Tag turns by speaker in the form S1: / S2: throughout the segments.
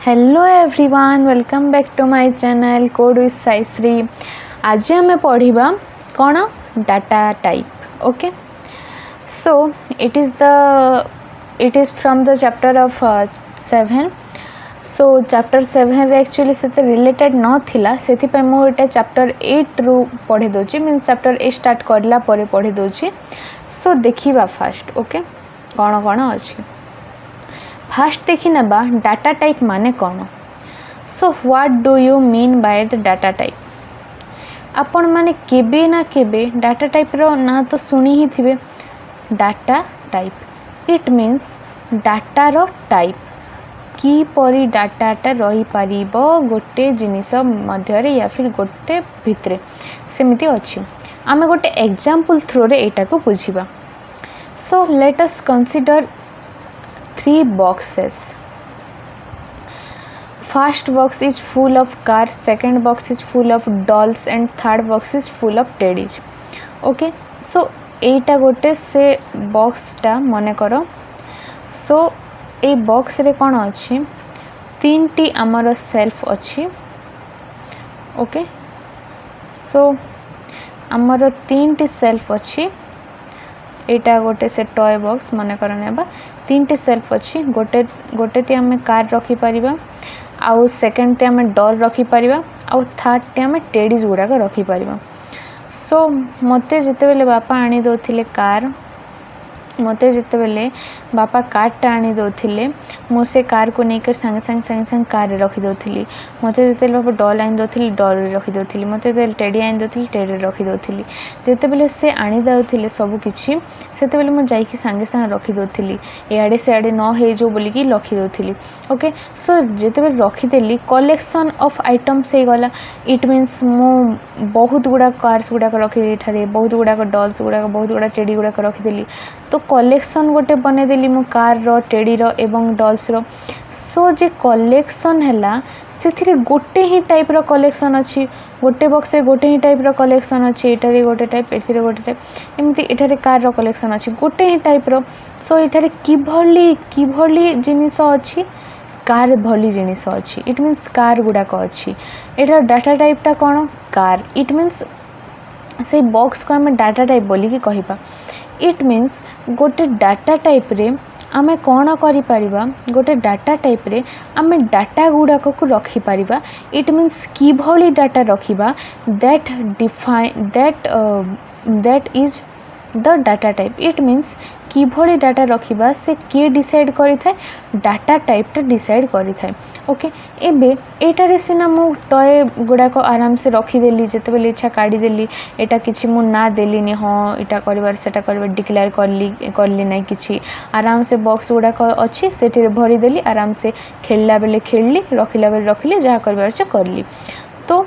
S1: Hello everyone, welcome back to my channel code with Saishree. आज आम पढ़ा कौन data type. Okay, so it is from the chapter of 7। So chapter 7 actually से रिलेटेड नथिला से मुझे चैप्टर 8 रु पढ़ी दूची, मीन्स चैप्टर 8 स्टार्ट करला पढ़ी दूची। सो देखिबा फास्ट ओके कौन कौन अच्छी। फास्ट देखी नेबा डाटा टाइप माने कौन। So what do you mean by the data type. आपण माने केबे ना केबे डाटा टाइप रो ना तो सुनी ही थिबे। Data type it means data रो टाइप की परी डाटाटा रही पारिबो गोटे जिनिस मध्य या फिर गोटे भितरे सेमिति अछि। आमे गोटे एग्जांपल थ्रू रे एटा को बुझिबा। So let us consider 3 boxes. First box is full of cars, second box is full of dolls and third box is full of teddies. Okay, so एटा गोटे से बॉक्स टा मने करो। सो ए बॉक्स रे कौन अच्छी 3टी आमर सेल्फ अच्छी। ओके, सो आमर 3टी सेल्फ अच्छी। एटा गोटे से टॉय बॉक्स मन कर नेबा 3टी सेल्फ अच्छी। गोटे गोटे ती आमे कार रखी परिबा, आउ सेकंड ती आमे डॉल रखी परिबा, आउ थर्ड ती आमे टेडीज गुडाक रखी परिबा। सो मते जिते बेले बापा आनी दोथिले कार, मते जिते बेले बापा कारटा आनी दोथिले मो से कार को लेकर संगे संगे कार रे रखी दोथिली। मते जिते बापा डॉल आनी दोथिले डॉल रे रखी दोथिली। मते जिते टेडी आनी दोथिले टेडी रे रखी दोथिली। जिते बेले से आनी दोथिले सब किछि सेते बेले मो जाई कि संगे संगे रखी दोथिली। एआडे से आडे न हे जो बोली कि रखी दोथिली। ओके, सो जिते बेले रखी देली कलेक्शन ऑफ आइटम्स हे गला। इट मीन्स मो बहुत गुडा कार्स गुडा रखी एठारे, बहुत गुडा डॉल्स गुडा, बहुत गुडा टेडी गुडा रखी देली। तो कलेक्शन गोटे बने देली मो कार रो, टेडी रो एवं डॉल्स रो। सो जे कलेक्शन हैला से गोटे ही टाइप रो कलेक्शन अच्छी। गोटे बॉक्स रे गोटे ही टाइप रो कलेक्शन अच्छी। एटारे गोटे टाइप, एथिरे गोटे टाइप, एमती एठारे कार रो कलेक्शन अच्छी गोटे ही टाइप रो। सो एठारे किभली जिनिस अच्छी, कार भली जिनिस अच्छी। इट मीन्स कार गुडाक अच्छी। एटार डाटा टाइपटा कौन कार। इट मीन्स से बॉक्स को आम डाटा टाइप बोली कि कहिबा। इट मीन्स गोटे डाटा टाइप रे आमे कौन करि परिबा, गोटे डाटा टाइप रे आमे डाटा गुडाक को रखी परिबा। इट मीन्स कि भली डाटा रखिबा that define that is the data type. It means कि भली डाटा रखिबा से किए डिसाइड करि थाए, डाटा टाइपटा डिसाइड करि थाए। ओके, एबे एटारे सिना मु टॉय गुडाक आराम से रखी देली, जेते बेले इच्छा काढी देली। एटा किछि मु ना देलिनी, हाँ एटा करबार सेटा करबार डिक्लेयर करली नहीं किछि। आराम से बॉक्स गुडाक अछि सेठी भरी देली, आराम से खेलला बेले खेलली, रखिला बेले रखिली, जहा करबार से करली। तो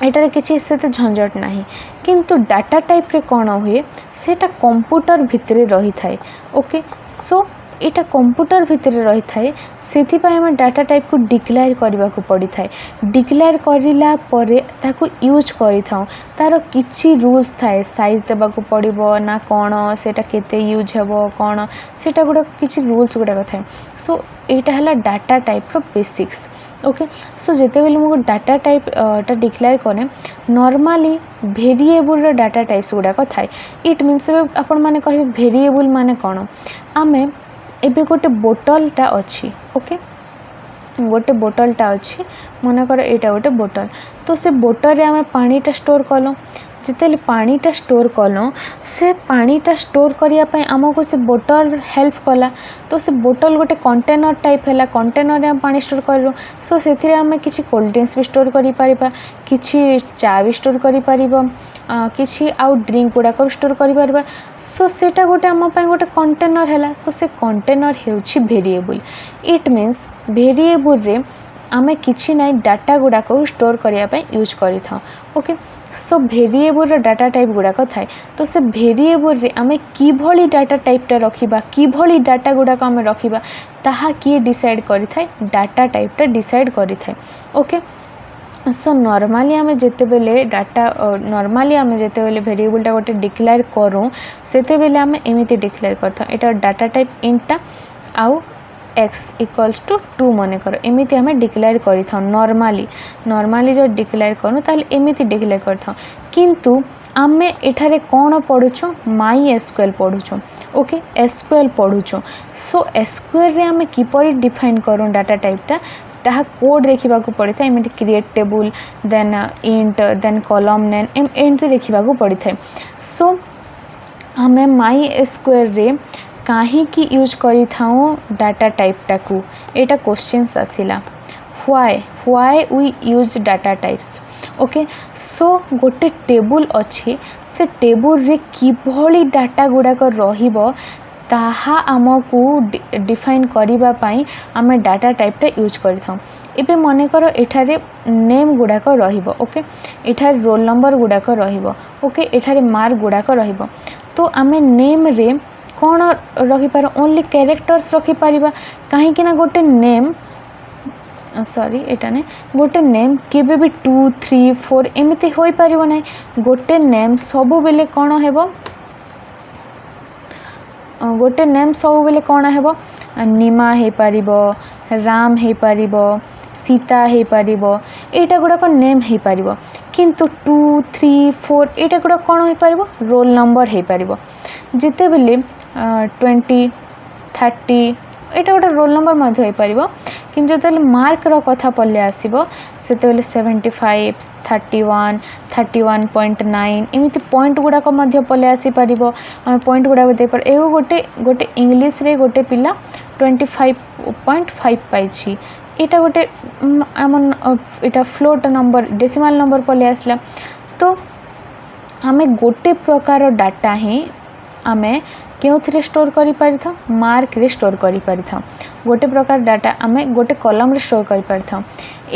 S1: एटारे किछि सेते झंझट नाही। किंतु डाटा टाइप रे कौन हुए सेटा कंप्यूटर भितरे रही थाए। ओके, सो एटा कंप्यूटर भितरे रही थाए, सेथि पय हम डाटा टाइप को डिक्लेयर करबा को पड़ी थाए। डिक्लेयर करिला परे ताको यूज करि थाउ। तार किछि रूल्स थाए, साइज देबा को पड़िबो ना कोन, सेटा केते यूज हेबो कोन, सेटा गुडा किछि रूल्स गुडा थाए। सो एटा हला डाटा टाइप रो बेसिक्स। ओके, सो जेते बेले मो डाटा टाइप टा डिक्लेयर करे, नॉर्मली वेरिएबल रो डाटा टाइप्स गुडा को थाए। इट मीन्स आपण माने कहिबे वेरिएबल माने कोन। आमे एबे गोटे बोतलटा अच्छी। ओके, गोटे बोतलटा अच्छी, मन कर एटा गोटे बोतल। तो से बोतल रे आमे पानीटा स्टोर कलो। जिते पानीटा स्टोर कलो, से पानीटा स्टोर करिया पय आमको से बोतल हेल्प कला। तो से बोतल गोटे कंटेनर टाइप हैला, कंटेनर रे हम पानी स्टोर करू। सो सेथिरे आमे किछि कोल्ड ड्रिंक्स भी स्टोर करि परिबा, किछि चा भी स्टोर करि परिबा, किछि आउ ड्रिंक गुडा को स्टोर करि परिबा। सो सेटा गोटे आम पय गोटे कंटेनर हैला। तो से कंटेनर हेउछि वेरिएबल। इट मीन्स वेरिएबल रे आमे किछि नै डाटा गुडा को स्टोर करिया पय यूज करि थाउ। ओके, सो वेरिएबल रो डाटा टाइप गुडाक थाए। तो से वेरिएबल रे आमे कि भली डाटा टाइपटा रखिबा, कि भली डाटा गुडाक आमे रखिबा, ताहा किए डिसाइड करि थाए, डाटा टाइपटा डिसाइड करि थाए। ओके, सो नॉर्मली आमे जेते बेले डाटा नॉर्मली आमे जेते बेले वेरिएबलटा गोटे डिक्लेयर करूँ, सेते बेले आमे एमिति डिक्लेयर करथां। एटा डाटा टाइप इंटा आउ एक्स इक्वल्स टू 2 मनकर एमती आम डिक्लेयर कर नॉर्मली जो डिक्लेयर करूँ ताल एमती डिक्लेयर कर किंतु आमे एठारे कौन पढ़ुछो माई एसक्यूएल पढ़ुछो ओके एसक्यूएल पढ़ुछो सो एसक्यूएल रे आमे किपरि डिफाइन करूँ डाटा टाइपटा ताहा कोड देखा पड़ी था empty create table then int then column name empty देखा पड़ी था सो आमे माई एसक्यूएल रे कहीं यूज करी थाऊ डाटा टाइपटा को एटा क्वेश्चंस आसिला why we use data types okay so गोटे टेबल अच्छी से टेबल रे किभली डाटा गुड़ाक रहिबो ताहा आमको डिफाइन करिबा पाई आमे डाटा टाइपटा यूज करिथां एबे मने करो एठारे नेम गुड़ाक रहिबो ओके एठारे रोल नंबर गुड़ाक रहिबो ओके एठारे मार्क गुड़ाक रहिबो तो आमे नेम रे कौन रखिपार ओनली कैरेक्टर्स रखिपार कहीं गोटे नेम सॉरी एटा ने गोटे नेम केबे भी 2 3 4 एमती होई परिबो नै गोटे नेम सबु बेले कौन हेबो गोटे नेम सबु बेले कौन हेबो निमा हे पारिबो राम हे पारिबो सीता हे पारिबो एटा गुडा नेम हे पारिबो किंतु 2 3 4 एटा गुडा कौन हे पारिबो रोल नंबर हे पारिबो जिते बेले 20 30 एटा गोटे रोल नंबर मध्य पारिबो किंतु जो मार्क रो कथा पल्ले आसीबो सेते बेले 75 31 31.9 एमिति पॉइंट गुडाक मध्य पल्ले आसी पारिबो हम पॉइंट गुडाक दे पर एगो गोटे इंग्लिश रे गोटे पिला 25.5 पाई छी एटा गोटे एटा फ्लोट नंबर डेसिमल नंबर पल्ले आसला तो आमे गोटे प्रकार डाटा ही आमे क्यों स्टोर करि पारि था मार्क रे स्टोर करि पारि था गोटे प्रकार डाटा आमे गोटे कॉलम रे स्टोर करि पारि था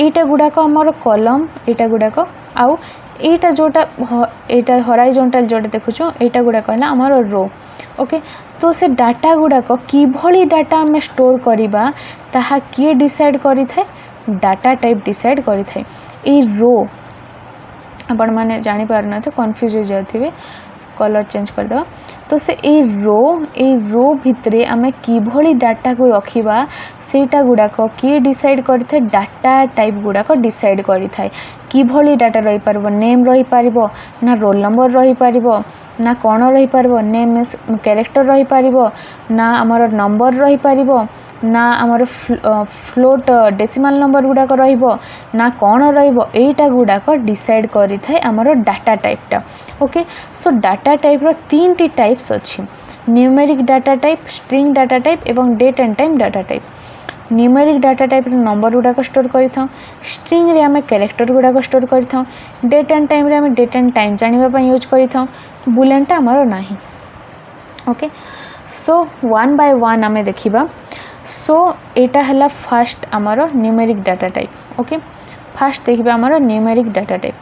S1: एटा गुडाक हमर कॉलम एटा गुडाक आउ एटा जोटा एटा हॉरिजॉन्टल जोटा देखुछु एटा गुडाक हला हमर रो ओके तो से डाटा गुडाक किभली डाटा आमे स्टोर करिबा ताहा किए डिसाइड करि थाए डाटा टाइप डिसाइड करि थाए ए रो आपण माने जानि पारना थे कंफ्यूज हो जाथिबे कलर चेंज कर दो तो से ए रो भितरे आमे किभली डाटा को रखिबा सेटा गुडाक किए डिसाइड करथे डाटा टाइप गुडाक डिसाइड करि थाए किभली डाटा रही पारबो नेम रही पारबो ना रोल नंबर रही पारबो ना कौन रही पारबो नेम कैरेक्टर रही पारबो ना हमर नंबर रही पारबो ना हमर फ्लोट डेसिमल नंबर गुडाक रहिबो ना कौन रहिबो एटा गुडाक डिसाइड करि थाए हमर डाटा टाइपटा ओके सो डाटा टाइप रो 3टी टाइप्स अछि numeric data type string data type एवं date and time data type numeric data type रे नंबर गुडाक स्टोर करि थाउ स्ट्रिंग रे हमें कैरेक्टर गुडाक स्टोर करि थाउ डेट एंड टाइम रे हमें डेट एंड टाइम जानिबा पय यूज करि थाउ बुलेनटा हमर नाही okay so one by one हमें देखिबा सो एटा हला फर्स्ट आमर numeric data type okay first देखिबा आमर न्यूमेरिक डाटा टाइप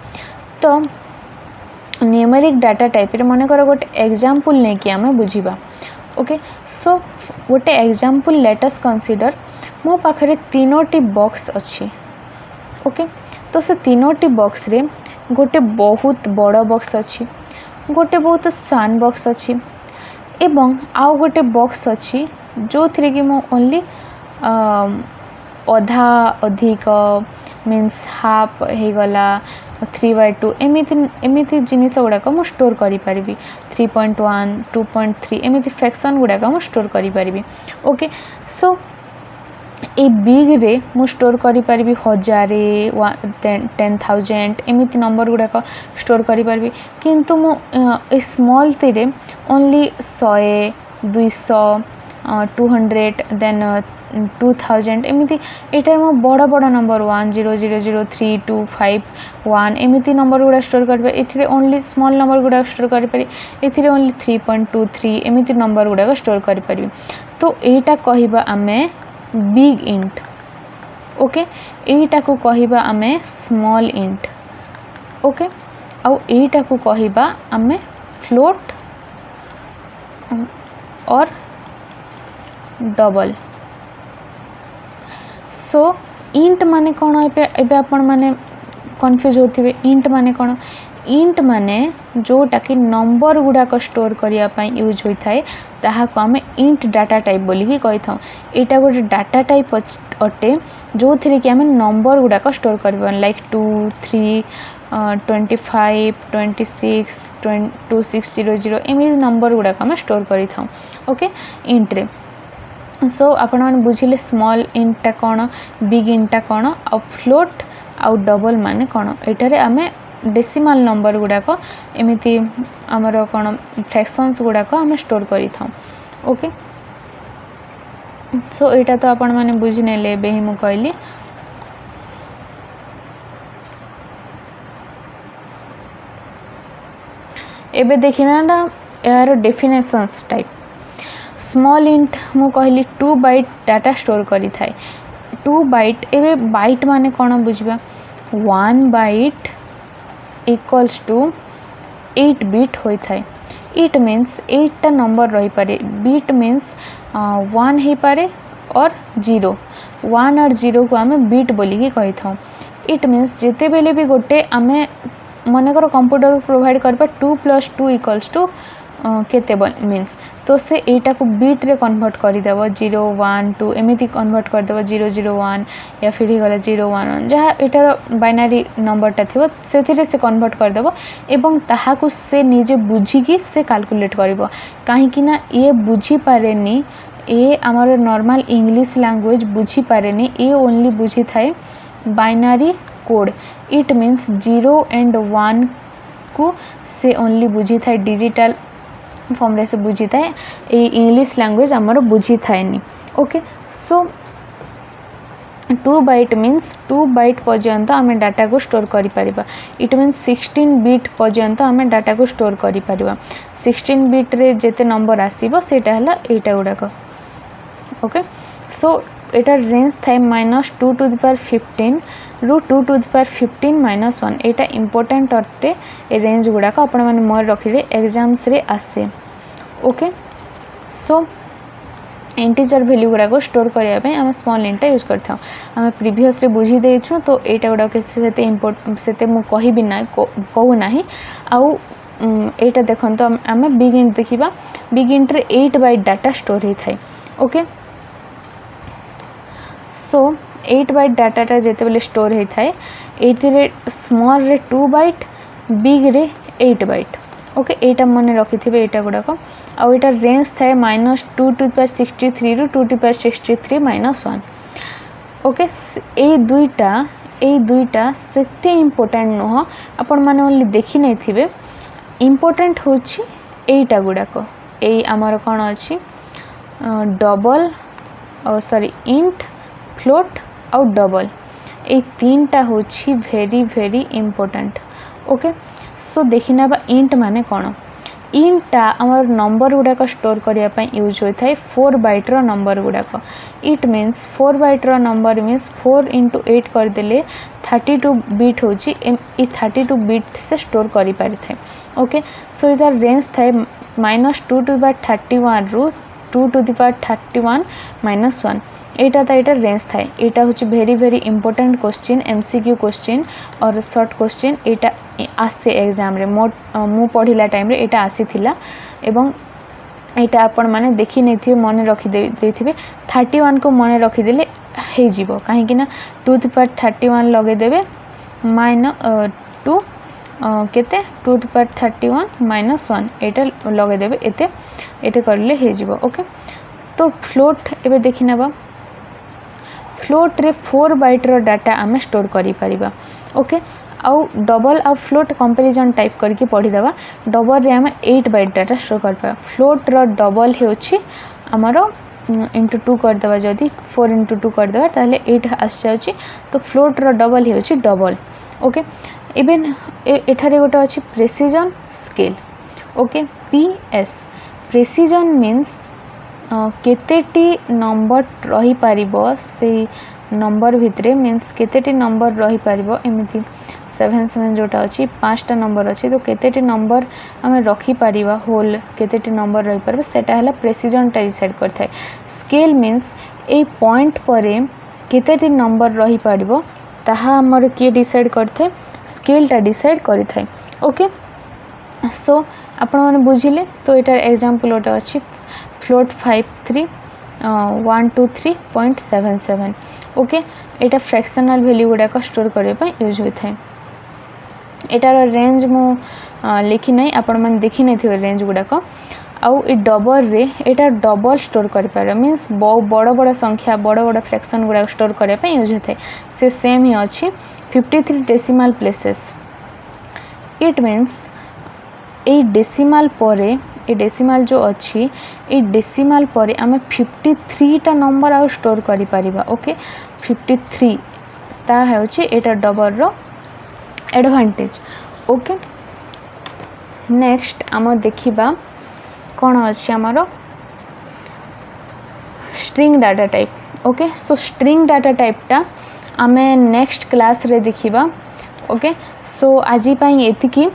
S1: तो न्यूमेरिक डाटा टाइप रे मने कर गोटे एग्जांपल नै कि हमें बुझिबा ओके सो गोटे एग्जांपल लेट अस कंसीडर मो पाखरे तीनोटी बॉक्स अछि ओके तो से तीनोटी बॉक्स रे गोटे बहुत बड़ बॉक्स अछि गोटे बहुत सान बॉक्स अछि एवं आउ गोटे बॉक्स अछि जो थी कि मो ओनली अधा अधिक मीन्स हाफ हो गला 3/2 एमिति जिनिस गुड़ाक मु स्टोर करि परिबी 3.1 2.3 एमिति फ्रैक्शन गुड़ाक मु स्टोर करि परिबी ओके सो ए बिग रे मु स्टोर करि परिबी 1000 10,000 एमिति नंबर गुड़ाक स्टोर करि परिबी किंतु मु ए स्मॉल तिरे ओनली 100 200 200 देन 2000 एमिति एटार मो बड़ बड़ नंबर 10003251 एमिति नंबर गुड़ा स्टोर कर एथिरे ओनली स्मॉल नंबर गुड़ा स्टोर कर पारि एथिरे ओनली 3.23 एमिति नंबर गुड़ा स्टोर कर पारि तो एटा कहिबा आमे बिग इंट ओके एटा को कहिबा आमे स्मॉल इंट ओके आउ एटा को कहिबा आमे फ्लोट और डबल सो इंट माने कौन एबे आपण माने कंफ्यूज होथिबे इंट माने कौन इंट माने जोटा कि नंबर गुड़ाक स्टोर करने यूज होता है ताहाको आमे इंट डाटा टाइप बोलिकी कही था। यहाँ गोटे डाटा टाइप अटे जो थी कि आम नंबर गुड़ाक स्टोर कर लाइक 2 3 25 26 2600 एमती नंबर गुड़ाक आम स्टोर कर था ओके इंट्रे। सो आपण मैंने बुझिले स्मॉल इंटा कौन बिग इंटा कौन आ फ्लोट आउ डबल माने कौन एटारे आमे डेसिमाल नंबर गुड़ाक एमती आमर कौन फ्रैक्शंस गुड़ाक आम स्टोर करी था ओके। सो यहाँ तो आपण मैंने बुझीने एबे ही मु कहली। एबे देखिना ना यार डेफिनेशंस टाइप स्मॉल इंट मु कहली 2 बाइट डाटा स्टोर करी थाए 2 बाइट एबे बाइट माने कौन बुझबा 1 बाइट इक्वल्स टू 8 बिट होता है। इट मीन्स 8 टा नंबर रही पारे बिट मीन्स 1 ही पारे और 0 1 और 0 को आमे बिट बोलिकी कही था। इट मीन्स जिते बेले भी गोटे आमे मनकर कंप्यूटर प्रोवाइड करबा 2 + 2 = केते मीन्स तो से एटा को बीट रे कन्वर्ट कर देव 0 1 2 एमती कन्वर्ट कर देव 0 0 1 या फिर ही गला 0 1 1 जहाँ एटार बाइनारी नंबरटा थी से कन्वर्ट कर देव एवं ताहाकु से निजे बुझिकी से कैलकुलेट करिवो काहेकि ना ये बुझी पारेनी ये आमर नॉर्मल इंग्लिश लैंग्वेज बुझी पारेनी ये ओनली बुझी थाए बाइनारी कोड। इट मीन्स 0 and 1 को से ओनली बुझी थाए डिजिटल फॉर्म रे से बुझी थाए ये इंग्लिश लैंग्वेज आमर बुझी थाएनी ओके। सो 2 बाइट मीन्स 2 बाइट पर्यंत आम डाटा को स्टोर करि परिबा। इट मीन्स 16 बिट पर्यंत आम डाटा को स्टोर करि परिबा। 16 बिट रे जेते नंबर आसीबो सेटा हला एटा गुडाक ओके। सो एटार रेंज थाए -2 to the power 15 रू 2 to the power 15 - 1 Etah important अटे ए रेंज गुड़ाक आपण मैंने मन रखिले एग्जाम्स रे आसे ओके। सो इंटीजर वैल्यू गुड़ाक स्टोर करने आम स्मॉल इंटा यूज करता आम प्रीवियस रे बुझी देछु तो एटा गुड़ाक से मु कहबी ना कहूना आउ एटा देखंतो आम बिग इंट देखिबा बिग इंट रे 8 बाइट डाटा स्टोर होता है ओके। सो 8 बाइट डाटाटा जिते बेले स्टोर होता है ये स्मॉल रे 2 बाइट बिग रे 8 बाइट ओके। एटा मन रखि थे एटा गुड़ाक आउ एटा रेंज थाए -2 to the power 63 रू 2 to the power 63 - 1 ओके। ए दुईटा सेते इम्पोर्टेंट नुह आपण माने ओनली देखि नै थिबे इम्पोर्टेंट होछि एटा गुड़ाक ए आमर कोन अछि डबल सॉरी इंट फ्लोट आउ डबल ए तीनटा होछि very very important okay. So देखिना बा इंट माने कोन इंटा आमर नंबर गुड़ाक स्टोर करने यूज होता है 4 बाइट रो नंबर गुड़ाक। इट मीन्स 4 बाइट रो नंबर मीन्स 4 × 8 करदेले 32 बिट होची 32 बिट से स्टोर करि पारि थे ओके। सो इधर रेंज थाए -2 to the power 31 रू 2 to the power 31 - 1 एटा तो एटा रेंज थाए। एटा होची very very important question MCQ question और शॉर्ट क्वेश्चन एटा आसे एग्जाम रे मु पढ़िला टाइम रे एटा आसी थिला एवं एटा आपण माने देखि नै थिबे मन रखि देथिबे 31 को मन रखि देले हे जीवो काहे कि ना 2 to the power 31 लगे देबे -2 केते 2 to the power 31 - 1 एटा लगे देबे एते करले हे जीवो ओके। तो फ्लोट एबे देखिना बा फ्लोट रे 4 बाइट रो डाटा आमे स्टोर करि परिबा ओके। आउ डबल आ फ्लोट कंपैरिजन टाइप करके पढ़ी दबा डबल रे आमे 8 बाइट डाटा स्टोर कर पा फ्लोट रो डबल हेउछि हमरो इंटू 2 कर दबा जदी 4 × 2 कर दबा ताले 8 आस जाउछि तो फ्लोट रो डबल हेउछि डबल ओके। इवन एठारे गोटे अछि precision scale okay PS precision means केतेटी नंबर रही पारिबो से नंबर भितरे मीन्स केतेटी नंबर रही पारिबो एमिति 7 7 जोटा अछि 5टा नंबर अछि तो केतेटी नंबर आमे रखी पारिबा होल केतेटी नंबर रही पारिबो सेटा हला प्रेसिजन टा डिसाइड करथाय। स्केल मीन्स ए पॉइंट परे केतेटी नंबर रही पारिबो ताहा हमर किए डिसाइड करथे स्केलटा डिसाइड करिथाय ओके सो आपण मैंने बुझिले तो एटार एग्जांपल गोटे अच्छी फ्लोट 53123.77 ओके एटा फ्रैक्शनल वैल्यू गुड़ाक स्टोर करने यूज होता है एटार रेंज मु लिखी नहीं आपण मैंने देखी नहीं थे रेंज गुड़ाक आउ ए डबल रे एटा डबल स्टोर कर पारे मींस बड़ बड़ संख्या बड़ बड़ फ्रैक्शन गुड़ाक स्टोर करने यूज होता है से सेम ही अच्छी 53 decimal places it means A decimal परे ए डेसिमल जो अच्छी ए डेसिमल परे आमे 53 टा नंबर आउ स्टोर करि परिबा ओके 53 ता होची एटा डबल रो एडवांटेज ओके नेक्स्ट आम देखिबा कौन अच्छे आमर string data type okay so string data टाइपटा आमे नेक्स्ट क्लास रे देखिबा ओके सो आज पाई एतिकी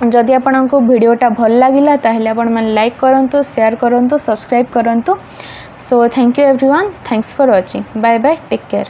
S1: जदि आपको वीडियोटा भल लगिला ताहले आपण मन लाइक करंतु शेयर करंतु सब्सक्राइब करंतु so thank you everyone thanks for watching bye bye take care.